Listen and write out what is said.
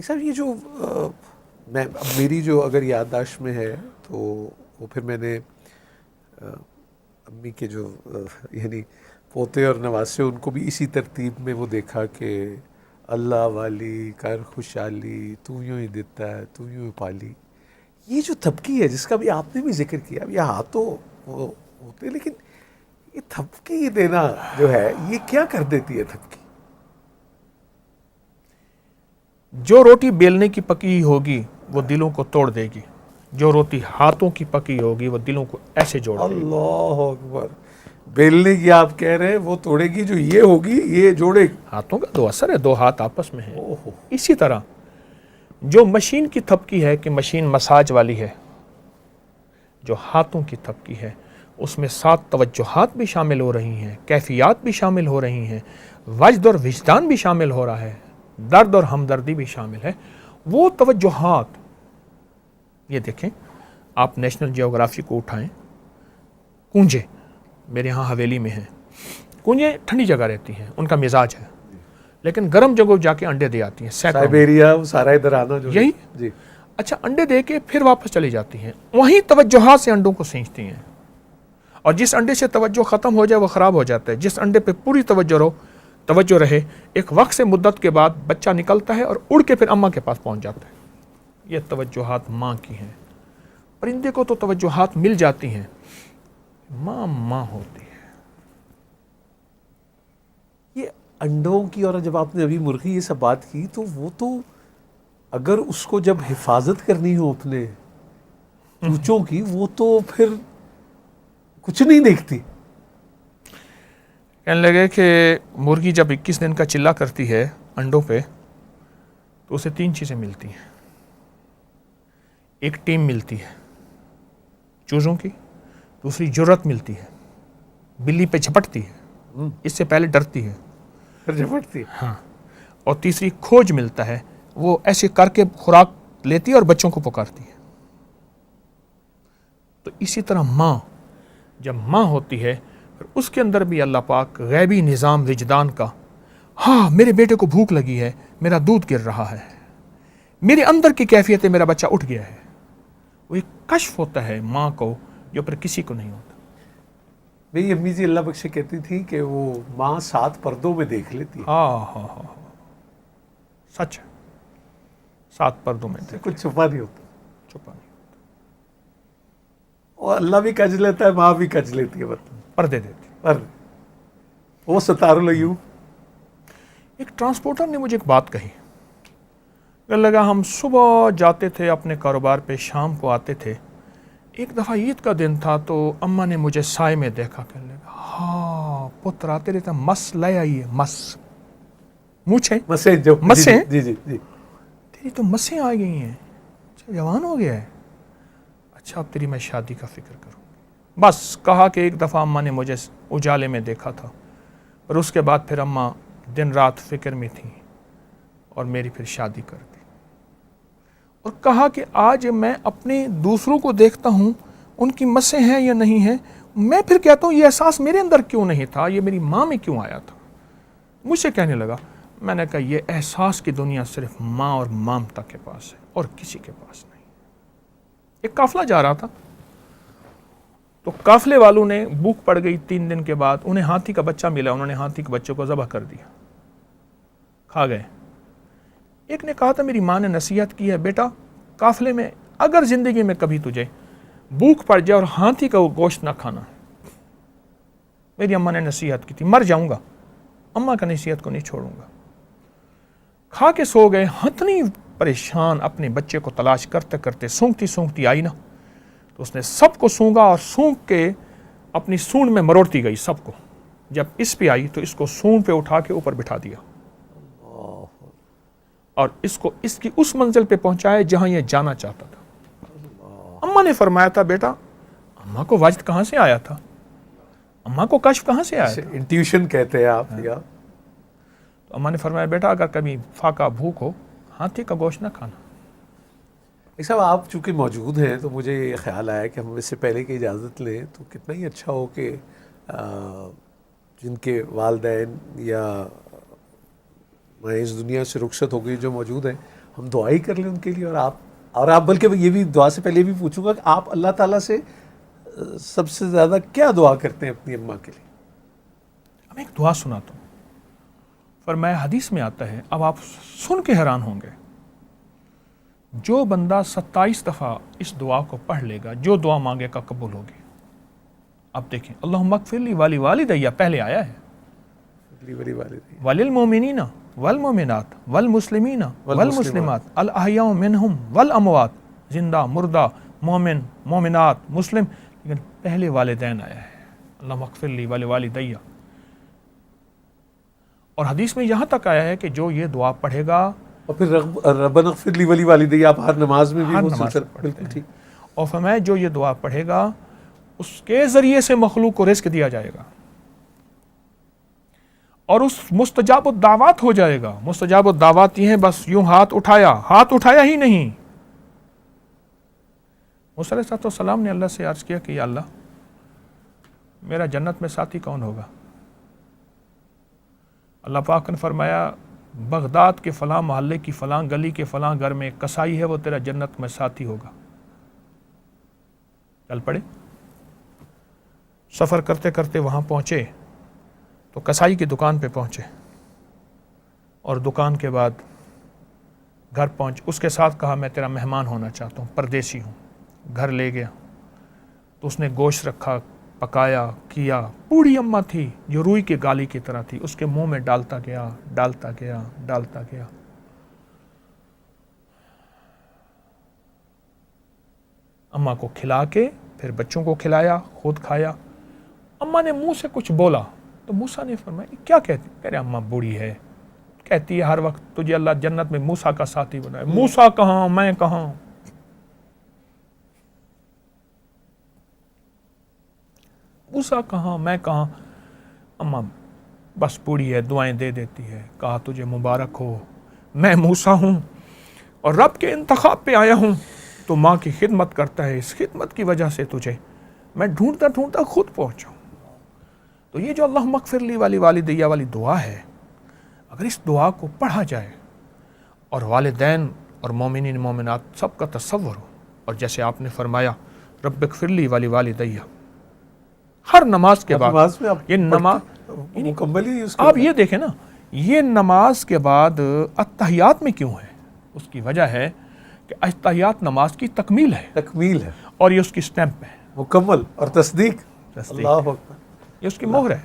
साहब ये जो मैं अब मेरी जो अगर याददाश्त में है तो वो फिर मैंने अम्मी के जो यानी पोते और नवासे उनको भी इसी तरतीब में वो देखा कि अल्लाह वाली कर खुशहाली तू यूं ही देता है तू यूं ही पाली। ये जो थपकी है जिसका भी आपने भी जिक्र किया, अब यहाँ तो वो होते हैं, लेकिन ये थपकी देना जो है ये क्या कर देती है थपकी? जो रोटी बेलने की पकी होगी वो दिलों को तोड़ देगी, जो रोटी हाथों की पकी होगी वो दिलों को ऐसे जोड़ देगी। अल्लाह अकबर। बेलने की आप कह रहे हैं वो तोड़ेगी, जो ये होगी ये जोड़ेगी। हाथों का तो असर है, दो हाथ आपस में है। ओहो। इसी तरह जो मशीन की थपकी है कि मशीन मसाज वाली है, जो हाथों की थपकी है उसमें 7 तवज्जुहात भी शामिल हो रही हैं, कैफियत भी शामिल हो रही हैं, वजद और विजदान भी शामिल हो रहा है, दर्द और हमदर्दी भी शामिल है। वो तवज्जुहात, ये देखें, आप नेशनल जियोग्राफी को उठाएं, कूंजे मेरे यहाँ हवेली में हैं, कूंजे ठंडी जगह रहती हैं, उनका मिजाज है, लेकिन गर्म जगह जाके अंडे दे आती हैं, साइबेरिया वो सारा इधर आना जो यही जी। अच्छा, अंडे दे के फिर वापस चली जाती हैं, वहीं तवज्जुहात से अंडों को सींचती हैं, और जिस अंडे से तवज्जो ख़त्म हो जाए वो ख़राब हो जाता है, जिस अंडे पे पूरी तवज्जो रहे, एक वक्त से मुद्दत के बाद बच्चा निकलता है और उड़ के फिर अम्मा के पास पहुंच जाता है। ये तवज्जुहात माँ की हैं। परिंदे को तो तवज्जुहात मिल जाती हैं, माँ माँ होती है। ये अंडों की, और जब आपने अभी मुर्गी ये सब बात की तो वो तो अगर उसको जब हिफाजत करनी हो अपने चूचों की, वो तो फिर कुछ नहीं देखती। कहने लगे कि मुर्गी जब 21 दिन का चिल्ला करती है अंडों पे तो उसे 3 चीज़ें मिलती हैं। एक टीम मिलती है चूज़ों की, दूसरी जुर्रत मिलती है, बिल्ली पे झपटती है, इससे पहले डरती है, फिर झपटती। हाँ, और तीसरी खोज मिलता है, वो ऐसे करके खुराक लेती है और बच्चों को पुकारती है। तो इसी तरह माँ जब माँ होती है फिर उसके अंदर भी अल्लाह पाक गैबी निज़ाम विजदान का, हाँ मेरे बेटे को भूख लगी है, मेरा दूध गिर रहा है, मेरे अंदर की कैफियत है, मेरा बच्चा उठ गया है, वो एक कश्फ होता है माँ को जो पर किसी को नहीं होता। मेरी अम्मी जी अल्लाह बख्शे कहती थी कि वो माँ 7 पर्दों में देख लेती है। हाँ, सच है, 7 पर्दों में देख, कुछ छुपा नहीं होता, छुपा नहीं, और अल्लाह भी कज लेता है, माँ भी कज लेती है, मतलब पर्दे देती। पर वो सतारुल यूं। एक ट्रांसपोर्टर ने मुझे एक बात कही, कहने लगा हम सुबह जाते थे अपने कारोबार पे, शाम को आते थे, एक दफ़ा ईद का दिन था तो अम्मा ने मुझे साय में देखा, कहने लगा हाँ पुत्र आते रहता, मस ले आइए, मस मूछे मसे जो मसे, जी जी जी। तेरी तो मसें आ गई हैं, अच्छा जवान हो गया है, अच्छा अब तेरी मैं शादी का फिक्र करूँ। बस कहा कि एक दफ़ा अम्मा ने मुझे उजाले में देखा था, पर उसके बाद फिर अम्मा दिन रात फिक्र में थी और मेरी फिर शादी कर दी। और कहा कि आज मैं अपने दूसरों को देखता हूँ, उनकी मसें हैं या नहीं हैं, मैं फिर कहता हूँ ये एहसास मेरे अंदर क्यों नहीं था, ये मेरी माँ में क्यों आया था। मुझसे कहने लगा, मैंने कहा ये एहसास की दुनिया सिर्फ माँ और ममता के पास है और किसी के पास नहीं। एक काफिला जा रहा था तो काफिले वालों ने, भूख पड़ गई 3 दिन के बाद, उन्हें हाथी का बच्चा मिला, उन्होंने हाथी के बच्चे को ज़बह कर दिया, खा गए। एक ने कहा था मेरी माँ ने नसीहत की है, बेटा काफिले में अगर ज़िंदगी में कभी तुझे भूख पड़ जाए और हाथी का वो गोश्त ना खाना। मेरी अम्मा ने नसीहत की थी, मर जाऊंगा, अम्मा का नसीहत को नहीं छोड़ूंगा। खा के सो गए, हथनी परेशान अपने बच्चे को तलाश करते करते सूंघती सूंघती आई ना, तो उसने सबको सूंघा और सूंघ के अपनी सूंड में मरोड़ती गई सबको। जब इस पे आई तो इसको सूंड पे उठा के ऊपर बिठा दिया और इसको इसकी उस मंजिल पे पहुंचाया जहां यह जाना चाहता था। अम्मा ने फरमाया था, बेटा अम्मा को वजद कहां से आया था, अम्मा को कश्फ कहां से आया था, इंट्यूशन कहते हैं आप या। तो अम्मा ने फरमाया, बेटा अगर कभी फाका भूख हो हाथी का गोश्त ना खाना। साहब आप चूँकि मौजूद हैं तो मुझे ये ख्याल आया कि हम इससे पहले कि इजाज़त लें तो कितना ही अच्छा हो कि जिनके वालिदैन या मैं इस दुनिया से रुखसत हो गई जो मौजूद हैं, हम दुआ ही कर लें उनके लिए। और आप बल्कि ये भी दुआ से पहले भी पूछूंगा कि आप अल्लाह ताला से सबसे ज़्यादा क्या दुआ करते हैं अपनी अम्मा के लिए? मैं एक दुआ सुनाता हूँ, फरमाया हदीस में आता है, अब आप सुन के हैरान होंगे, जो बंदा 27 दफ़ा इस दुआ को पढ़ लेगा, जो दुआ मांगेगा कबूल होगी। आप देखें, अल्लाहुम्मा अग़फ़िरली वाली वालिदैया पहले आया है, वलिल मोमिनीना वल मोमिनात वल मुस्लिमीना वल मुस्लिमात अल अहयाउ मिनहुम वल अमवात, जिंदा मुर्दा मोमिन मोमिनात मुस्लिम, लेकिन पहले वालिदैन आया है, अल्लाहुम्मा अग़फ़िरली वाली वालिदैया। और हदीस में यहाँ तक आया है कि जो ये दुआ पढ़ेगा, और फिर रब्बना अग़फ़िरली वली वालिदैया आप हर नमाज में भी हर वो नमाज सिलसिला, में बिल्कुल ठीक। और फरमाया जो ये दुआ पढ़ेगा उसके ज़रिए से मखलूक को रिज़्क़ दिया जाएगा और उस मुस्तजाब दावत हो जाएगा। मुस्तजाब दावत ये है, बस यूं हाथ उठाया ही नहीं। मूसा अलैहिस्सलाम ने अल्लाह से अर्ज़ किया कि या अल्लाह, मेरा जन्नत में साथी कौन होगा? अल्लाह पाक ने फरमाया, बगदाद के फ़लाँ मोहल्ले की फ़लाँ गली के फ़लाँ घर में एक कसाई है, वो तेरा जन्नत में साथी होगा। चल पड़े, सफ़र करते करते वहाँ पहुँचे तो कसाई की दुकान पे पहुँचे और दुकान के बाद घर पहुँच, उसके साथ कहा मैं तेरा मेहमान होना चाहता हूँ, परदेसी हूँ। घर ले गया तो उसने गोश्त रखा, पकाया, किया। बूढ़ी अम्मा थी जो रुई के गाली की तरह थी, उसके मुंह में डालता गया। अम्मा को खिला के फिर बच्चों को खिलाया, खुद खाया। अम्मा ने मुंह से कुछ बोला तो मूसा ने फरमाया, क्या कहती? कह रहे अम्मा बूढ़ी है, कहती है हर वक्त तुझे अल्लाह जन्नत में मूसा का साथी बनाए। मूसा कहाँ, मैं कहाँ? मूसा कहाँ, मैं कहाँ? अम्मा बस बूढ़ी है, दुआएं दे देती है। कहा तुझे मुबारक हो, मैं मूसा हूँ और रब के इंतखाब पे आया हूँ, तो माँ की खिदमत करता है, इस खिदमत की वजह से तुझे मैं ढूंढता ढूंढता खुद पहुँचा। तो ये जो अल्लाहुम्मा अग़फ़िरली वाली वालिदैया वाली दुआ है, अगर इस दुआ को पढ़ा जाए और वालिदैन और मोमिनीन मोमिनात सबका तसव्वुर हो, और जैसे आपने फरमाया रब्बि अग़फ़िरली वाली वालिदैया, हर नमाज के बाद ये नमाज मुकम्मल ही आप ये देखें ना, ये नमाज के बाद अत्तहियात में क्यों है? उसकी वजह है कि अत्तहियात नमाज की तकमील है और ये उसकी स्टैंप है, मुकम्मल और तस्दीक। ये उसकी मोहर है।